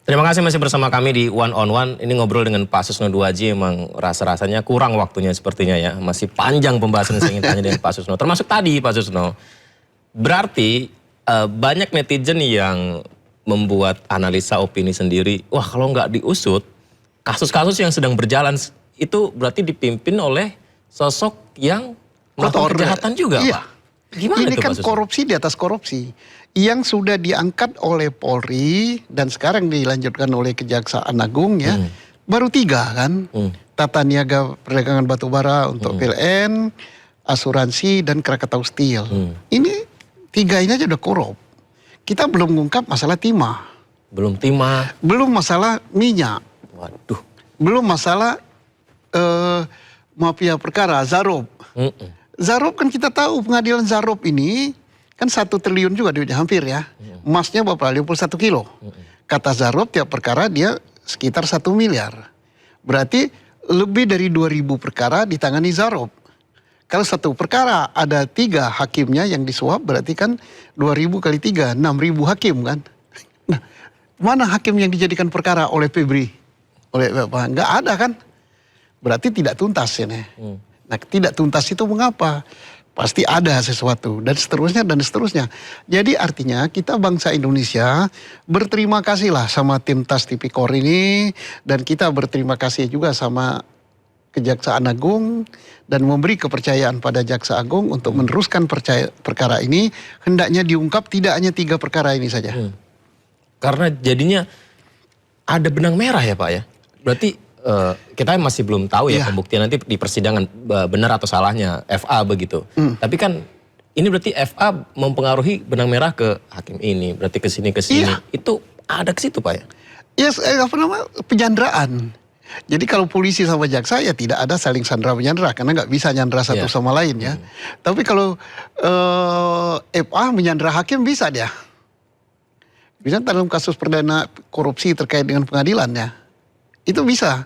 Terima kasih masih bersama kami di One on One. Ini ngobrol dengan Pak Susno Duaji, emang rasa-rasanya kurang waktunya sepertinya ya. Masih panjang pembahasan yang saya ingin tanya dengan Pak Susno. Termasuk tadi Pak Susno. Berarti banyak netizen yang membuat analisa opini sendiri. Wah, kalau nggak diusut, kasus-kasus yang sedang berjalan itu berarti dipimpin oleh sosok yang melakukan kejahatan juga, iya. Pak. Gimana ini itu, kan Pak Susno? korupsi di atas korupsi yang sudah diangkat oleh Polri dan sekarang dilanjutkan oleh Kejaksaan Agung ya. Baru 3 kan. Tata Niaga Perdagangan Batubara untuk PLN, asuransi dan Krakatau Steel. Ini 3 ini aja udah korup. Kita belum mengungkap masalah timah. Belum timah. Belum masalah minyak. Waduh. Belum masalah mafia perkara, Zarob. Zarob kan kita tahu pengadilan Zarob ini kan 1 triliun juga duitnya hampir ya. Emasnya berapa? 51 kilo. Kata Zarob tiap perkara dia sekitar 1 miliar. Berarti lebih dari 2.000 perkara ditangani Zarob. Kalau 1 perkara ada 3 hakimnya yang disuap berarti kan 2.000 kali 3, 6.000 hakim kan. Nah, mana hakim yang dijadikan perkara oleh Febri? Oleh Bapak? Nggak ada kan. Berarti tidak tuntas ini. Nah, tidak tuntas itu mengapa? Pasti ada sesuatu dan seterusnya dan seterusnya. Jadi artinya kita bangsa Indonesia berterima kasihlah sama tim TAS Tipikor ini dan kita berterima kasih juga sama Kejaksaan Agung dan memberi kepercayaan pada Jaksa Agung untuk meneruskan perkara ini hendaknya diungkap tidak hanya 3 perkara ini saja. Karena jadinya ada benang merah ya Pak ya. Berarti kita masih belum tahu ya pembuktian nanti di persidangan benar atau salahnya FA begitu. Tapi kan ini berarti FA mempengaruhi benang merah ke hakim ini, berarti ke sini. Itu ada ke situ Pak ya? Yes, penyanderaan. Jadi kalau polisi sama jaksa ya tidak ada saling sandera menyandera karena nggak bisa nyandera satu sama lain ya. Tapi kalau FA menyandera hakim bisa dia. Bisa dalam kasus perdana korupsi terkait dengan pengadilannya. Itu bisa.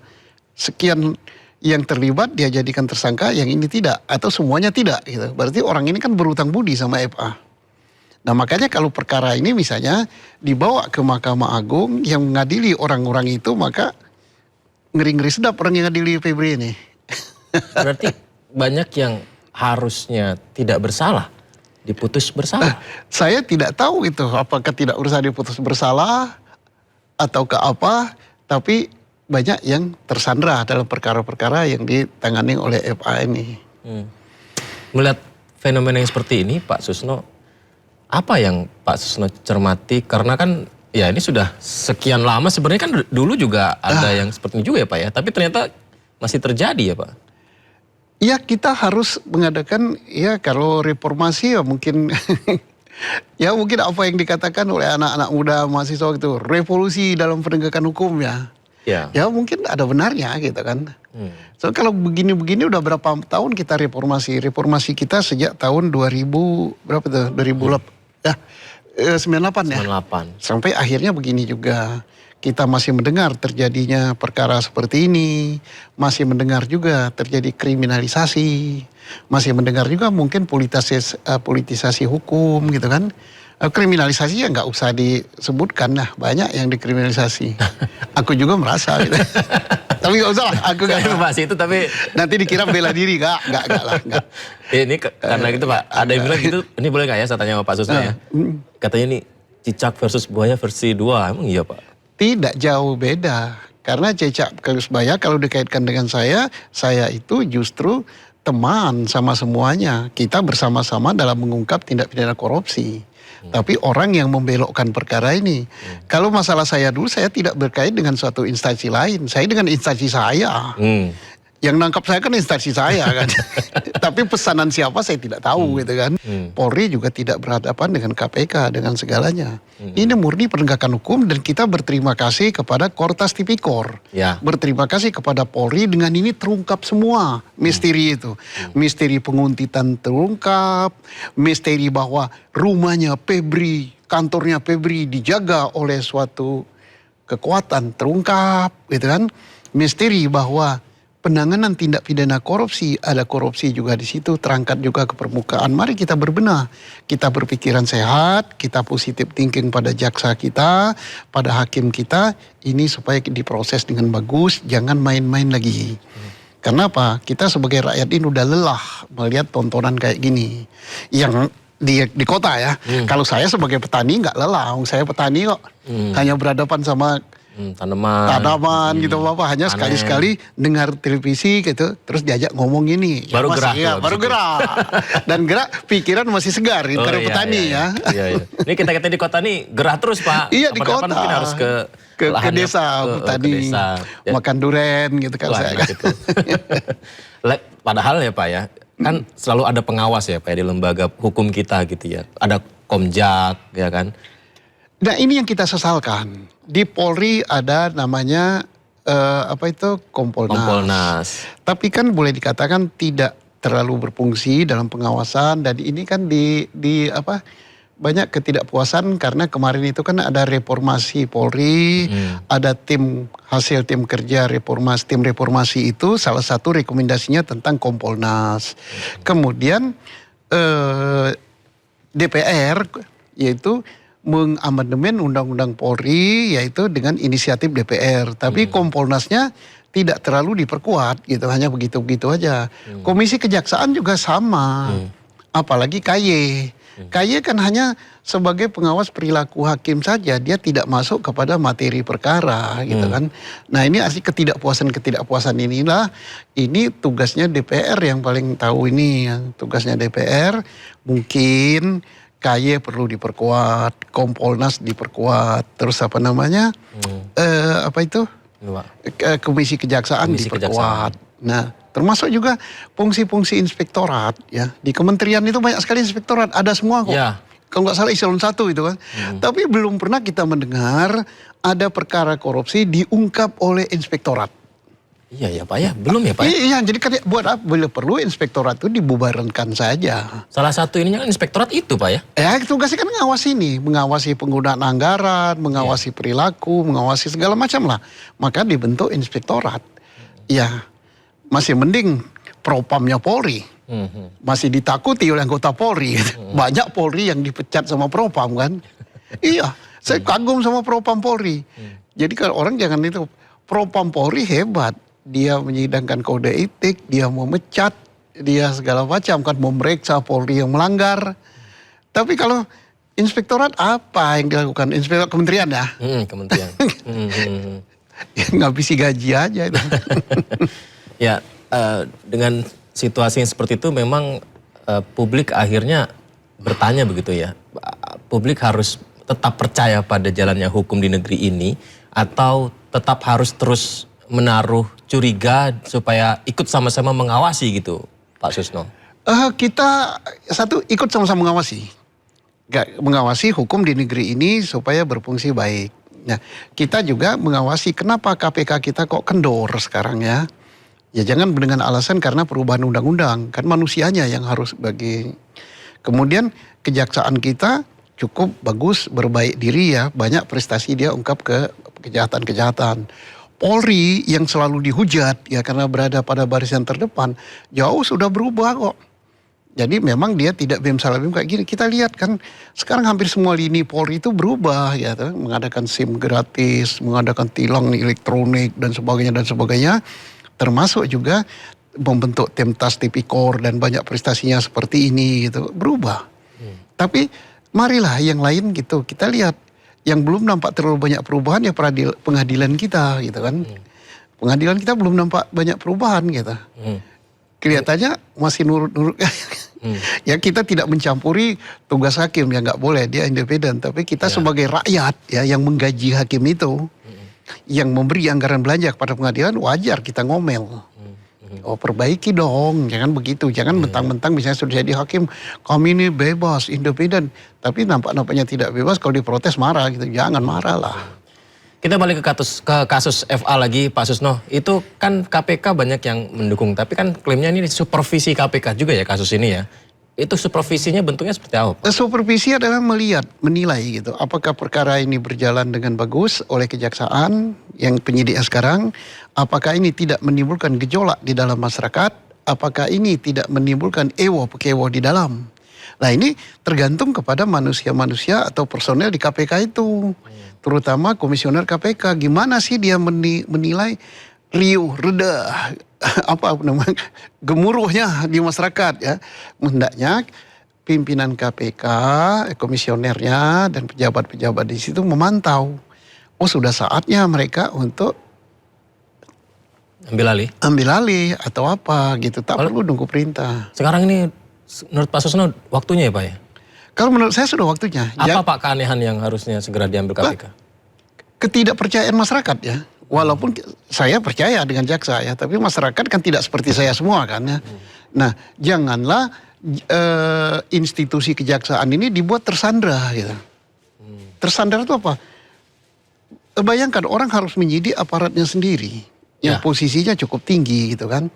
Sekian yang terlibat dia jadikan tersangka, yang ini tidak. Atau semuanya tidak gitu. Berarti orang ini kan berutang budi sama FA. Nah makanya kalau perkara ini misalnya dibawa ke Mahkamah Agung yang mengadili orang-orang itu, maka ngeri-ngeri sedap orang yang ngadili Febri ini. Berarti banyak yang harusnya tidak bersalah diputus bersalah. Saya tidak tahu itu apakah tidak usah diputus bersalah atau ke apa, tapi banyak yang tersandra dalam perkara-perkara yang ditangani oleh FA ini. Melihat fenomena yang seperti ini Pak Susno, apa yang Pak Susno cermati? Karena kan ya ini sudah sekian lama, sebenarnya kan dulu juga ada yang seperti ini juga ya Pak ya, tapi ternyata masih terjadi ya Pak? Ya kita harus mengadakan, ya kalau reformasi ya mungkin ya mungkin apa yang dikatakan oleh anak-anak muda mahasiswa itu revolusi dalam penegakan hukum ya. Ya mungkin ada benarnya gitu kan. So kalau begini-begini udah berapa tahun kita reformasi. Reformasi kita sejak tahun 2000 berapa tuh? 2008 ya 98 ya. 98. Sampai akhirnya begini juga. Kita masih mendengar terjadinya perkara seperti ini, masih mendengar juga terjadi kriminalisasi, masih mendengar juga mungkin politisasi hukum gitu kan. Kriminalisasi ya nggak usah disebutkan, nah banyak yang dikriminalisasi. Aku juga merasa gitu. Tapi nggak usah lah, aku nggak bahas itu tapi nanti dikira bela diri, nggak lah. Nggak. Ini karena gitu Pak, ada yang bilang gitu, ini boleh nggak ya saya tanya sama Pak Susno ya? Katanya nih cicak versus buaya versi 2, emang iya Pak? Tidak jauh beda, karena cicak versus buaya kalau dikaitkan dengan saya itu justru teman sama semuanya. Kita bersama-sama dalam mengungkap tindak pidana korupsi. Tapi orang yang membelokkan perkara ini. Kalau masalah saya dulu, saya tidak berkait dengan suatu instansi lain. Saya dengan instansi saya. Yang nangkap saya kan instansi saya kan. Tapi pesanan siapa saya tidak tahu gitu kan. Polri juga tidak berhadapan dengan KPK, dengan segalanya. Ini murni penegakan hukum dan kita berterima kasih kepada Kortas Tipikor. Berterima kasih kepada Polri dengan ini terungkap semua misteri itu. Misteri penguntitan terungkap, misteri bahwa rumahnya Febri, kantornya Febri dijaga oleh suatu kekuatan terungkap gitu kan. Misteri bahwa penanganan tindak pidana korupsi, ada korupsi juga di situ, terangkat juga ke permukaan. Mari kita berbenah, kita berpikiran sehat, kita positif thinking pada jaksa kita, pada hakim kita, ini supaya diproses dengan bagus, jangan main-main lagi. Karena apa? Kita sebagai rakyat ini udah lelah melihat tontonan kayak gini. Yang di kota ya, kalau saya sebagai petani nggak lelah, saya petani kok, hanya berhadapan sama tanaman gitu Bapak, hanya sekali-sekali dengar televisi gitu terus diajak ngomong gini baru gerak baru gerak dan gerak pikiran masih segar karena petani ya. Iya. Ini kita di kota nih gerah terus Pak. Iya di kota mungkin harus ke desa petani makan duren gitu kan. Wah, saya gitu. Padahal ya Pak ya, kan selalu ada pengawas ya Pak ya, di lembaga hukum kita gitu ya, ada Komjak ya kan. Nah ini yang kita sesalkan. Di Polri ada namanya Kompolnas. Tapi kan boleh dikatakan tidak terlalu berfungsi dalam pengawasan, dan ini kan banyak ketidakpuasan karena kemarin itu kan ada reformasi Polri, ada hasil tim kerja tim reformasi itu salah satu rekomendasinya tentang Kompolnas. Kemudian DPR yaitu mengamandemen Undang-Undang Polri yaitu dengan inisiatif DPR. Tapi Kompolnasnya tidak terlalu diperkuat gitu, hanya begitu-begitu aja. Komisi Kejaksaan juga sama, apalagi KY. KY kan hanya sebagai pengawas perilaku hakim saja, dia tidak masuk kepada materi perkara gitu kan. Nah ini asli ketidakpuasan inilah, ini tugasnya DPR yang paling tahu ini. Tugasnya DPR mungkin KY perlu diperkuat, Kompolnas diperkuat, terus Komisi Kejaksaan diperkuat. Nah, termasuk juga fungsi-fungsi inspektorat ya. Di kementerian itu banyak sekali inspektorat, ada semua kok. Ya. Kalau nggak salah eselon 1 itu kan. Tapi belum pernah kita mendengar ada perkara korupsi diungkap oleh inspektorat. Iya ya Pak ya, belum ya Pak ya? Iya, jadi kan buat apa? Bila perlu inspektorat itu dibubarkan saja. Salah satu ininya kan inspektorat itu Pak ya? Ya tugasnya kan mengawasi penggunaan anggaran, mengawasi perilaku, mengawasi segala macam lah. Maka dibentuk inspektorat. Ya, masih mending propamnya Polri. Masih ditakuti oleh anggota Polri. Banyak Polri yang dipecat sama propam kan. Iya, saya kagum sama propam Polri. Jadi kalau orang jangan itu, propam Polri hebat. Dia menyidangkan kode etik, dia memecat, dia segala macam kan, memeriksa Polri yang melanggar. Tapi kalau inspektorat apa yang dilakukan? Inspektorat kementerian ya? Kementerian. Ngabisi gaji aja itu. Ya, dengan situasi yang seperti itu memang publik akhirnya bertanya begitu ya. Publik harus tetap percaya pada jalannya hukum di negeri ini atau tetap harus terus menaruh curiga supaya ikut sama-sama mengawasi gitu, Pak Susno? Kita ikut sama-sama mengawasi. Mengawasi hukum di negeri ini supaya berfungsi baik. Nah, kita juga mengawasi kenapa KPK kita kok kendor sekarang ya. Ya jangan dengan alasan karena perubahan undang-undang, kan manusianya yang harus bagi. Kemudian kejaksaan kita cukup bagus, berbaik diri ya, banyak prestasi dia ungkap ke kejahatan-kejahatan. Polri yang selalu dihujat ya karena berada pada barisan terdepan, jauh sudah berubah kok. Jadi memang dia tidak bim salah bim kayak gini. Kita lihat kan sekarang hampir semua lini Polri itu berubah ya, mengadakan SIM gratis, mengadakan tilang elektronik dan sebagainya. Termasuk juga membentuk tim tas tipikor dan banyak prestasinya seperti ini gitu, berubah. Tapi marilah yang lain gitu, kita lihat yang belum nampak terlalu banyak perubahan ya pengadilan kita gitu kan. Pengadilan kita belum nampak banyak perubahan gitu. Kelihatannya masih nurut-nurut. Ya kita tidak mencampuri tugas hakim, ya nggak boleh, dia independen. Tapi kita sebagai rakyat ya yang menggaji hakim itu, yang memberi anggaran belanja kepada pengadilan, wajar kita ngomel. Oh perbaiki dong, jangan begitu. Jangan mentang-mentang misalnya sudah jadi hakim, kami ini bebas, independen. Tapi nampak-nampaknya tidak bebas, kalau diprotes marah gitu. Jangan marah lah. Kita balik ke kasus FA lagi Pak Susno. Itu kan KPK banyak yang mendukung, tapi kan klaimnya ini supervisi KPK juga ya kasus ini ya. Itu supervisinya bentuknya seperti apa, Pak? Supervisi adalah melihat, menilai gitu. Apakah perkara ini berjalan dengan bagus oleh kejaksaan yang penyidiknya sekarang? Apakah ini tidak menimbulkan gejolak di dalam masyarakat? Apakah ini tidak menimbulkan ewo-pekewo di dalam? Nah ini tergantung kepada manusia-manusia atau personel di KPK itu. Terutama komisioner KPK. Gimana sih dia menilai riuh, reda, apa namanya, gemuruhnya di masyarakat ya. Hendaknya pimpinan KPK, komisionernya dan pejabat-pejabat di situ memantau. Oh sudah saatnya mereka untuk ambil alih atau apa gitu. Tak perlu nunggu perintah. Sekarang ini menurut Pak Susno waktunya ya Pak ya? Kalau menurut saya sudah waktunya. Apa Pak keanehan yang harusnya segera diambil KPK? Ketidakpercayaan masyarakat ya. Walaupun saya percaya dengan jaksa ya, tapi masyarakat kan tidak seperti saya semua kan ya. Nah, janganlah institusi kejaksaan ini dibuat tersandra gitu. Tersandra itu apa? Bayangkan orang harus menyidik aparatnya sendiri yang posisinya cukup tinggi gitu kan.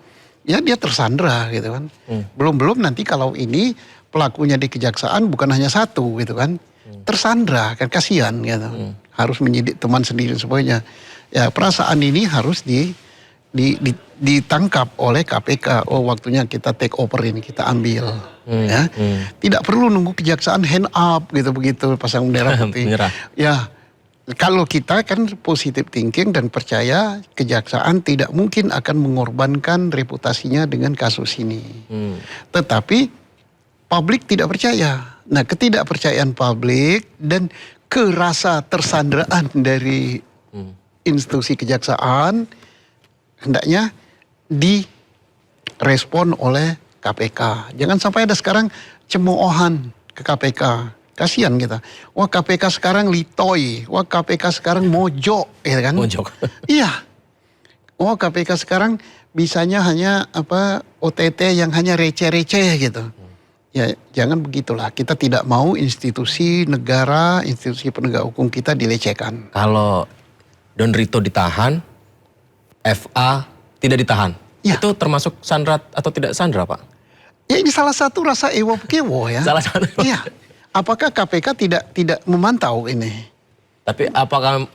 Ya dia tersandra gitu kan. Belum nanti kalau ini pelakunya di kejaksaan bukan hanya satu gitu kan. Tersandra kan kasihan gitu. Harus menyidik teman sendiri sebagainya. Ya perasaan ini harus ditangkap oleh KPK. Oh waktunya kita take over ini, kita ambil. Ya. Tidak perlu nunggu kejaksaan hand up gitu begitu pasang bendera putih. Ya kalau kita kan positive thinking dan percaya kejaksaan tidak mungkin akan mengorbankan reputasinya dengan kasus ini. Tetapi publik tidak percaya. Nah ketidakpercayaan publik dan kerasa tersandraan dari institusi kejaksaan hendaknya direspon oleh KPK. Jangan sampai ada sekarang cemoohan ke KPK. Kasihan kita. Wah KPK sekarang litoy. Wah KPK sekarang mojok. Ya kan? Mojok. Iya. Wah KPK sekarang bisanya hanya OTT yang hanya receh-receh gitu. Ya jangan begitulah. Kita tidak mau institusi negara, institusi penegak hukum kita dilecehkan. Kalau Don Rito ditahan, FA tidak ditahan. Ya. Itu termasuk sandra atau tidak sandra Pak? Ya ini salah satu rasa ewo-pekewo ya. Salah satu. Iya. Apakah KPK tidak memantau ini? Tapi apakah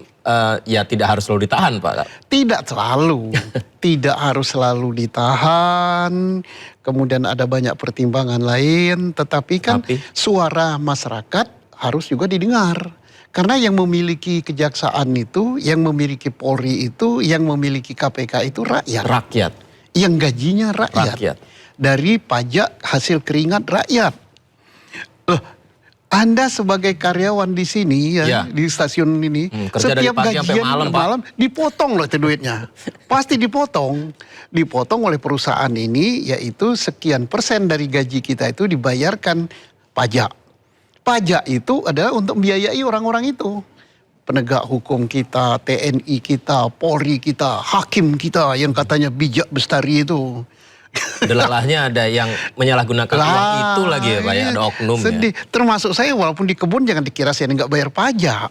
ya tidak harus selalu ditahan Pak? Tidak selalu. Tidak harus selalu ditahan. Kemudian ada banyak pertimbangan lain. Tetapi kan suara masyarakat harus juga didengar. Karena yang memiliki kejaksaan itu, yang memiliki Polri itu, yang memiliki KPK itu rakyat. Rakyat. Yang gajinya rakyat. Dari pajak hasil keringat rakyat. Loh, Anda sebagai karyawan di sini ya, di stasiun ini, setiap gajian malam dipotong loh itu duitnya. Pasti dipotong. Dipotong oleh perusahaan ini, yaitu sekian persen dari gaji kita itu dibayarkan pajak. Pajak itu adalah untuk membiayai orang-orang itu. Penegak hukum kita, TNI kita, Polri kita, hakim kita yang katanya bijak bestari itu. Delalahnya ada yang menyalahgunakan uang itu lagi ya Pak ya, ada oknum sedih. Ya. Termasuk saya walaupun di kebun jangan dikira saya nggak bayar pajak.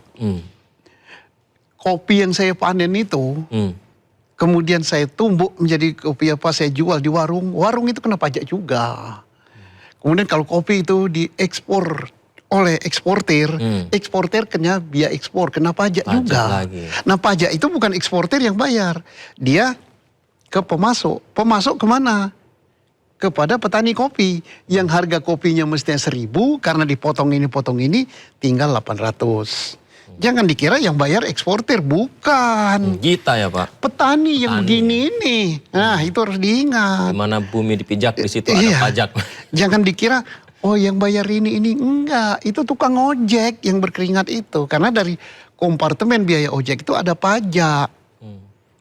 Kopi yang saya panen itu, kemudian saya tumbuk menjadi kopi saya jual di warung. Warung itu kena pajak juga. Kemudian kalau kopi itu diekspor oleh eksportir, eksportir kena biaya ekspor, kena pajak juga. Lagi. Nah pajak itu bukan eksportir yang bayar, dia ke pemasok. Pemasok kemana? Kepada petani kopi, yang harga kopinya mestinya 1.000, karena dipotong ini, tinggal 800. Jangan dikira yang bayar eksportir, bukan. Kita ya Pak. Petani yang begini ini, nah itu harus diingat. Dimana bumi dipijak, di situ ada pajak. Jangan dikira, oh yang bayar ini enggak, itu tukang ojek yang berkeringat itu. Karena dari kompartemen biaya ojek itu ada pajak.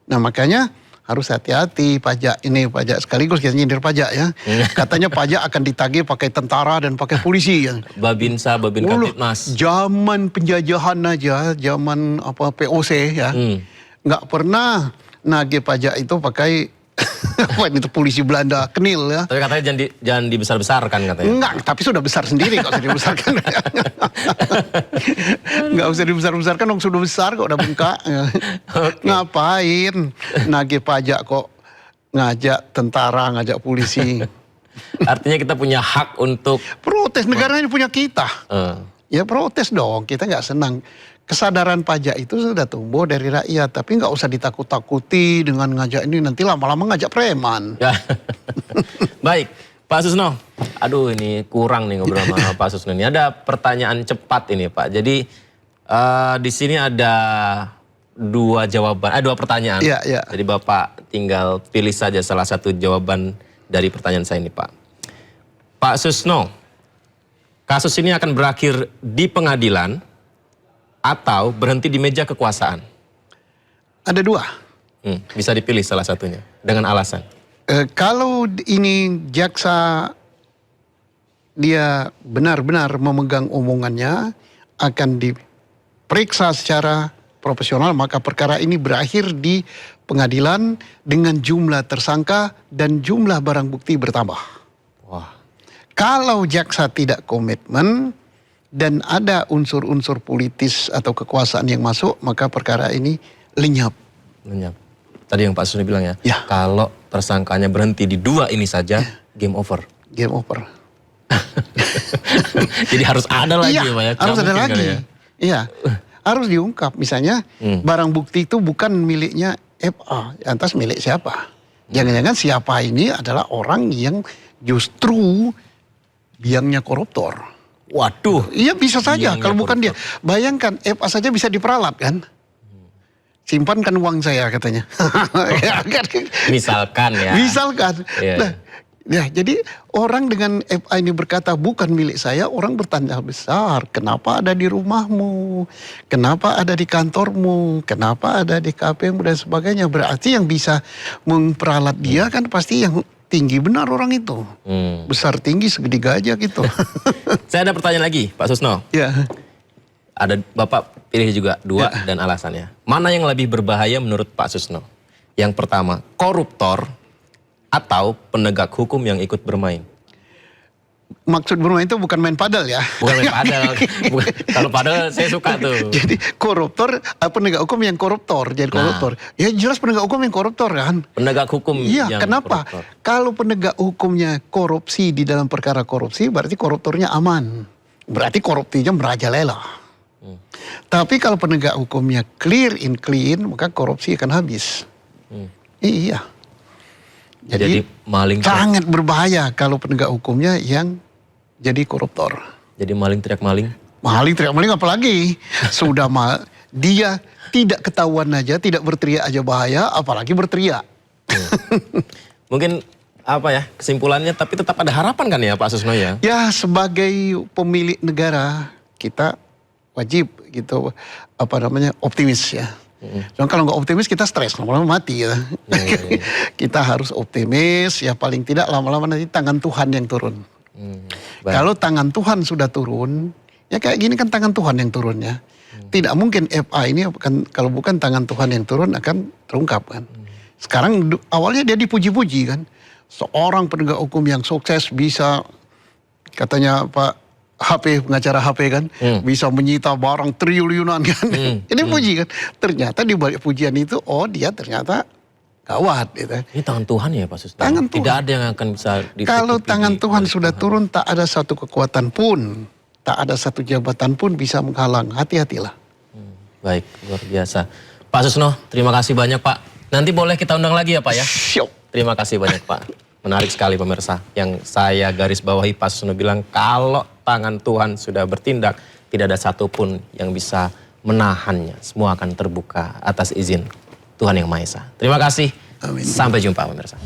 Nah makanya harus hati-hati pajak ini, pajak sekaligus kita nyindir pajak ya. Katanya pajak akan ditagih pakai tentara dan pakai polisi ya. Babinsa, Babin Kaptipmas. Zaman penjajahan aja, zaman POC ya. Nggak pernah nagih pajak itu pakai itu polisi Belanda, Kenil ya. Tapi katanya jangan dibesar-besarkan katanya. Enggak, tapi sudah besar sendiri kok usah dibesarkan. Enggak usah dibesar-besarkan, dong sudah besar kok udah bengkak. Ngapain nagih pajak kok ngajak tentara, ngajak polisi. Artinya kita punya hak untuk Protes, negaranya punya kita. Ya protes dong, kita nggak senang. Kesadaran pajak itu sudah tumbuh dari rakyat, tapi nggak usah ditakut-takuti dengan ngajak ini, nanti lama-lama ngajak preman. Ya. Baik, Pak Susno. Aduh, ini kurang nih ngobrol sama Pak Susno. Ini ada pertanyaan cepat ini, Pak. Jadi di sini ada dua pertanyaan. Iya, iya. Jadi Bapak tinggal pilih saja salah satu jawaban dari pertanyaan saya ini, Pak. Pak Susno, kasus ini akan berakhir di pengadilan atau berhenti di meja kekuasaan? Ada dua. Bisa dipilih salah satunya dengan alasan. Kalau ini jaksa dia benar-benar memegang omongannya, akan diperiksa secara profesional, maka perkara ini berakhir di pengadilan dengan jumlah tersangka dan jumlah barang bukti bertambah. Wah. Kalau jaksa tidak komitmen dan ada unsur-unsur politis atau kekuasaan yang masuk, maka perkara ini lenyap. Lenyap. Tadi yang Pak Susno bilang ya, ya. Kalau tersangkanya berhenti di dua ini saja, game over. Game over. Jadi harus ada lagi ya, Pak ya? Harus ada lagi. Ya? Iya, harus diungkap. Misalnya barang bukti itu bukan miliknya FA, lantas milik siapa? Jangan-jangan siapa ini adalah orang yang justru biangnya koruptor. Waduh. Iya bisa saja kalau bukan dia. Bayangkan FA saja bisa diperalat kan. Simpankan uang saya katanya. Misalkan ya. Misalkan. Yeah. Nah, ya, jadi orang dengan FA ini berkata bukan milik saya, orang bertanya besar. Kenapa ada di rumahmu? Kenapa ada di kantormu? Kenapa ada di KPM dan sebagainya? Berarti yang bisa memperalat dia kan pasti yang tinggi benar orang itu. Besar tinggi segede gajah gitu. Saya ada pertanyaan lagi Pak Susno. Ya. Ada Bapak pilih juga dua dan alasannya. Mana yang lebih berbahaya menurut Pak Susno? Yang pertama, koruptor atau penegak hukum yang ikut bermain? Maksud bermain itu bukan main padel ya. Bukan main padel. Kalau padel saya suka tuh. Jadi koruptor, penegak hukum yang koruptor, jadi koruptor. Ya jelas penegak hukum yang koruptor kan. Penegak hukum iya, yang kenapa? koruptor. Kalau penegak hukumnya korupsi di dalam perkara korupsi, berarti koruptornya aman. Berarti korupsinya merajalela. Tapi kalau penegak hukumnya clear and clean, maka korupsi akan habis. Iya. Jadi maling sangat berbahaya kalau penegak hukumnya yang jadi koruptor. Jadi maling teriak maling? Maling teriak maling apalagi sudah dia tidak ketahuan aja, tidak berteriak aja bahaya, apalagi berteriak. Mungkin apa ya kesimpulannya, tapi tetap ada harapan kan ya Pak Susno ya? Ya sebagai pemilik negara kita wajib gitu optimis ya. Soalnya kalau nggak optimis kita stres, lama-lama mati ya. Kita harus optimis, ya paling tidak lama-lama nanti tangan Tuhan yang turun. Kalau tangan Tuhan sudah turun, ya kayak gini kan tangan Tuhan yang turun ya. Tidak mungkin FA ini kalau bukan tangan Tuhan yang turun akan terungkap kan. Sekarang awalnya dia dipuji-puji kan. Seorang penegak hukum yang sukses bisa, katanya Pak pengacara HP kan, bisa menyita barang triliunan kan. Ini puji kan. Ternyata di balik pujian itu, dia ternyata gawat gitu. Ini tangan Tuhan ya Pak Susno? Tangan Tuhan. Tidak ada yang akan bisa ditutupi. Kalau tangan Tuhan sudah turun, tak ada satu kekuatan pun, tak ada satu jabatan pun bisa menghalang. Hati-hatilah. Baik, luar biasa. Pak Susno, terima kasih banyak Pak. Nanti boleh kita undang lagi ya Pak ya? Siap. Terima kasih banyak Pak. Menarik sekali pemirsa. Yang saya garis bawahi, Pak Susno bilang kalau tangan Tuhan sudah bertindak, tidak ada satupun yang bisa menahannya. Semua akan terbuka atas izin Tuhan Yang Maha Esa. Terima kasih. Amin. Sampai jumpa pemirsa.